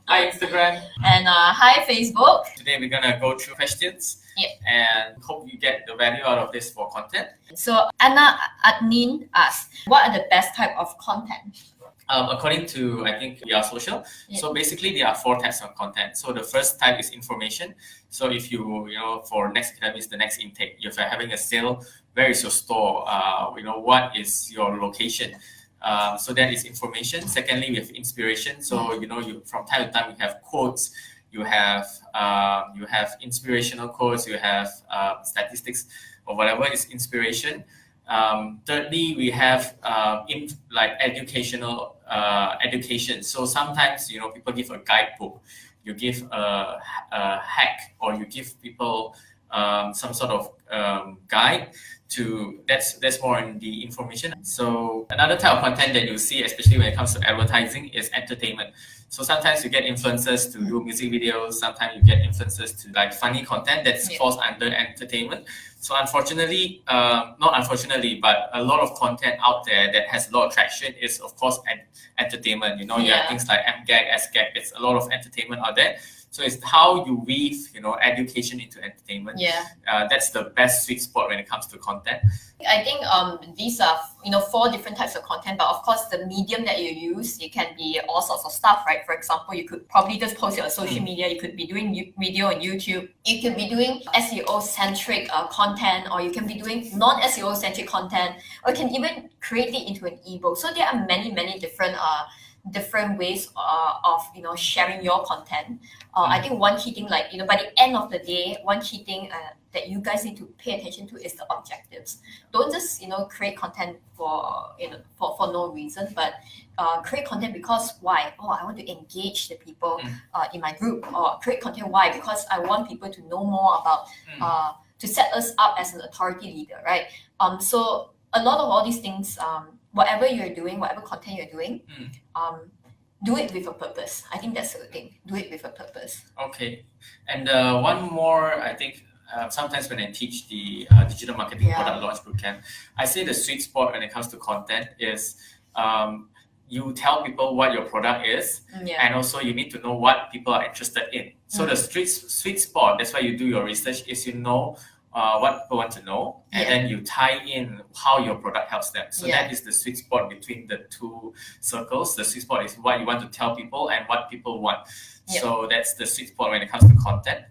Hi Instagram. And hi Facebook. Today we're gonna go through questions. Yep. And hope you get the value out of this for content. So Anna Adnin asks, what are the best type of content? According to, I think, We Are Social. Yep. So basically there are 4 types of content. So the first type is information. So if you for next academy is the next intake, if you're having a sale, where is your store? What is your location? So that is information. Secondly, we have inspiration. So you from time to time you have quotes, you have inspirational quotes, you have statistics or whatever is inspiration. Thirdly, we have educational education. So sometimes people give a guidebook, you give a hack, or you give people some sort of guide to that's more in the information. So another type of content that you see, especially when it comes to advertising, is entertainment. So sometimes you get influencers to do music videos, sometimes you get influencers to funny content that falls under entertainment. So unfortunately, not unfortunately, but a lot of content out there that has a lot of traction is of course entertainment. You have things like MGag, SGag. It's a lot of entertainment out there. So it's how you weave, education into entertainment. That's the best sweet spot when it comes to content. I think these are 4 different types of content, but of course the medium that you use, it can be all sorts of stuff, right? For example, you could probably just post it on social media. You could be doing video on YouTube. You could be doing SEO centric content, or you can be doing non SEO centric content, or you can even create it into an ebook. So there are many different ways of sharing your content. I think one key thing, by the end of the day, one key thing that you guys need to pay attention to is the objectives. Don't just create content for no reason, but create content because why? I want to engage the people in my group. Or create content why? Because I want people to know more about to set us up as an authority leader, right? So a lot of all these things, whatever you're doing, whatever content you're doing, do it with a purpose. I think that's the thing. Do it with a purpose. Okay. And one more, I think, sometimes when I teach the digital marketing product launch bootcamp, I say the sweet spot when it comes to content is you tell people what your product is, and also you need to know what people are interested in. So the sweet spot, that's why you do your research, is what people want to know, and then you tie in how your product helps them. So that is the sweet spot between the 2 circles. The sweet spot is what you want to tell people and what people want. So that's the sweet spot when it comes to content.